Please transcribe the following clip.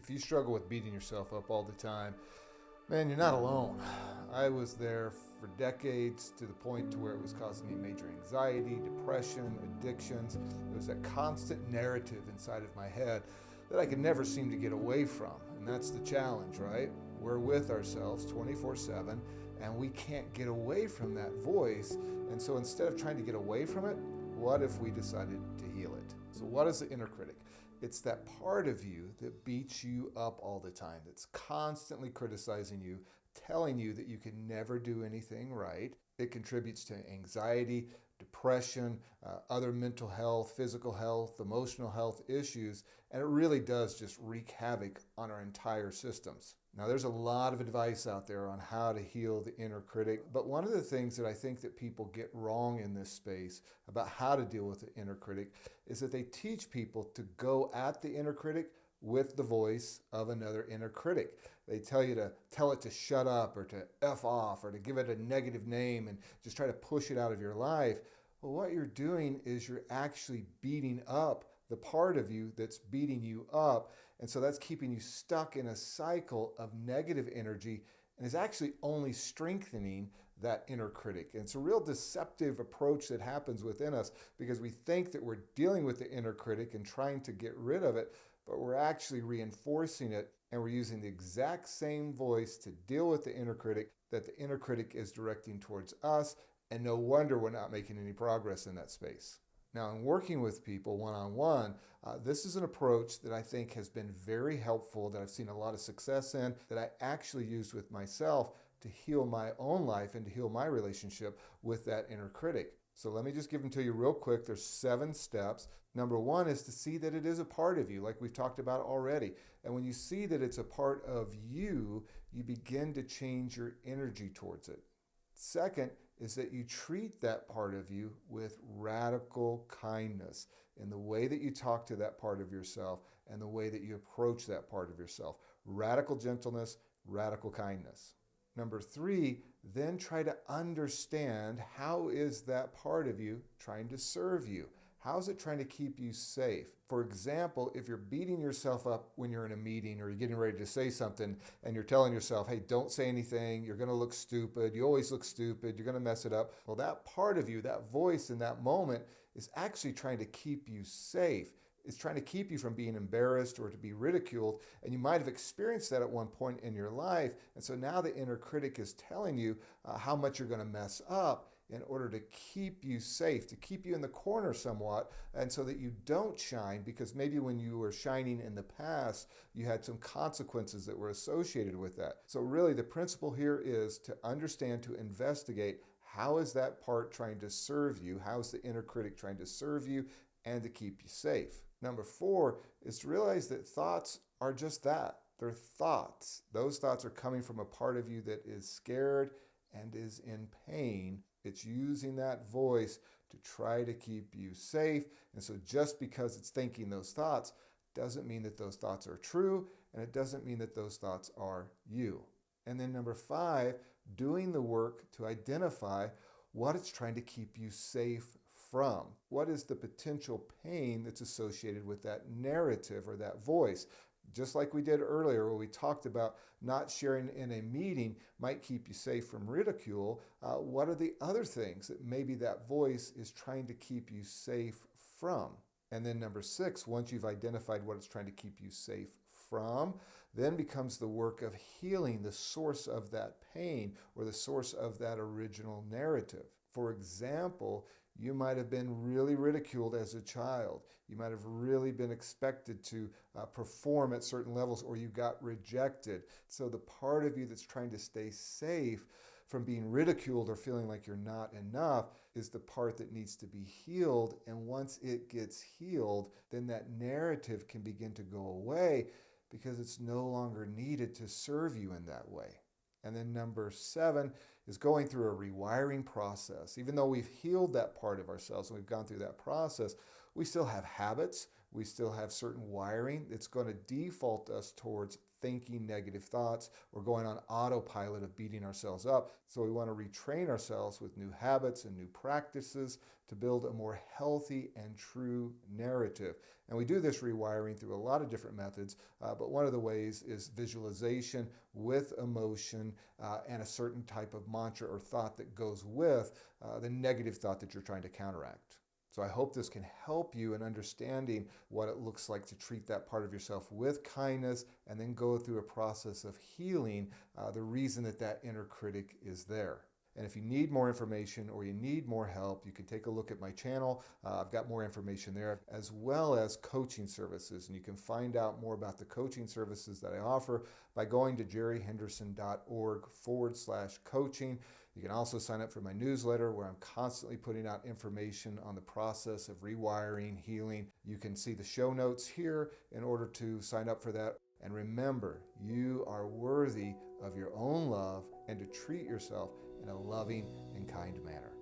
If you struggle with beating yourself up all the time, man, you're not alone. I was there for decades to the point to where it was causing me major anxiety, depression, addictions. It was that constant narrative inside of my head that I could never seem to get away from. And that's the challenge, right? We're with ourselves 24/7 and we can't get away from that voice. And so instead of trying to get away from it, what if we decided to heal it? So what is the inner critic? It's that part of you that beats you up all the time, that's constantly criticizing you, telling you that you can never do anything right. It contributes to anxiety, depression, other mental health, physical health, emotional health issues, and it really does just wreak havoc on our entire systems. Now, there's a lot of advice out there on how to heal the inner critic, but one of the things that I think that people get wrong in this space about how to deal with the inner critic is that they teach people to go at the inner critic with the voice of another inner critic. They tell you to tell it to shut up or to F off or to give it a negative name and just try to push it out of your life. Well, what you're doing is you're actually beating up the part of you that's beating you up. And so that's keeping you stuck in a cycle of negative energy and is actually only strengthening that inner critic. And it's a real deceptive approach that happens within us because we think that we're dealing with the inner critic and trying to get rid of it, but we're actually reinforcing it, and we're using the exact same voice to deal with the inner critic that the inner critic is directing towards us, and no wonder we're not making any progress in that space. Now, in working with people one-on-one, this is an approach that I think has been very helpful, that I've seen a lot of success in, that I actually used with myself to heal my own life and to heal my relationship with that inner critic. So let me just give them to you real quick. There's 7 steps. Number 1 is to see that it is a part of you, like we've talked about already. And when you see that it's a part of you, you begin to change your energy towards it. Second is that you treat that part of you with radical kindness in the way that you talk to that part of yourself and the way that you approach that part of yourself. Radical gentleness, radical kindness. Number 3, then try to understand how is that part of you trying to serve you? How is it trying to keep you safe? For example, if you're beating yourself up when you're in a meeting or you're getting ready to say something and you're telling yourself, hey, don't say anything, you're going to look stupid, you always look stupid, you're going to mess it up. Well, that part of you, that voice in that moment is actually trying to keep you safe. It's trying to keep you from being embarrassed or to be ridiculed. And you might have experienced that at one point in your life. And so now the inner critic is telling you how much you're going to mess up in order to keep you safe, to keep you in the corner somewhat, and so that you don't shine, because maybe when you were shining in the past, you had some consequences that were associated with that. So really the principle here is to understand, to investigate, how is that part trying to serve you? How is the inner critic trying to serve you and to keep you safe? Number 4 is to realize that thoughts are just that. They're thoughts. Those thoughts are coming from a part of you that is scared and is in pain. It's using that voice to try to keep you safe. And so just because it's thinking those thoughts doesn't mean that those thoughts are true, and it doesn't mean that those thoughts are you. And then number 5, doing the work to identify what it's trying to keep you safe from. What is the potential pain that's associated with that narrative or that voice? Just like we did earlier where we talked about not sharing in a meeting might keep you safe from ridicule. What are the other things that maybe that voice is trying to keep you safe from? And then number 6, once you've identified what it's trying to keep you safe from, then becomes the work of healing the source of that pain or the source of that original narrative. For example, you might have been really ridiculed as a child. You might have really been expected to perform at certain levels, or you got rejected. So the part of you that's trying to stay safe from being ridiculed or feeling like you're not enough is the part that needs to be healed. And once it gets healed, then that narrative can begin to go away because it's no longer needed to serve you in that way. And then number 7 is going through a rewiring process. Even though we've healed that part of ourselves and we've gone through that process, we still have habits, we still have certain wiring that's going to default us towards thinking negative thoughts or going on autopilot of beating ourselves up. So we want to retrain ourselves with new habits and new practices to build a more healthy and true narrative. And we do this rewiring through a lot of different methods, but one of the ways is visualization with emotion and a certain type of mantra or thought that goes with the negative thought that you're trying to counteract. So I hope this can help you in understanding what it looks like to treat that part of yourself with kindness and then go through a process of healing the reason that that inner critic is there. And if you need more information or you need more help, you can take a look at my channel. I've got more information there, as well as coaching services. And you can find out more about the coaching services that I offer by going to jerryhenderson.org/coaching. You can also sign up for my newsletter where I'm constantly putting out information on the process of rewiring, healing. You can see the show notes here in order to sign up for that. And remember, you are worthy of your own love and to treat yourself in a loving and kind manner.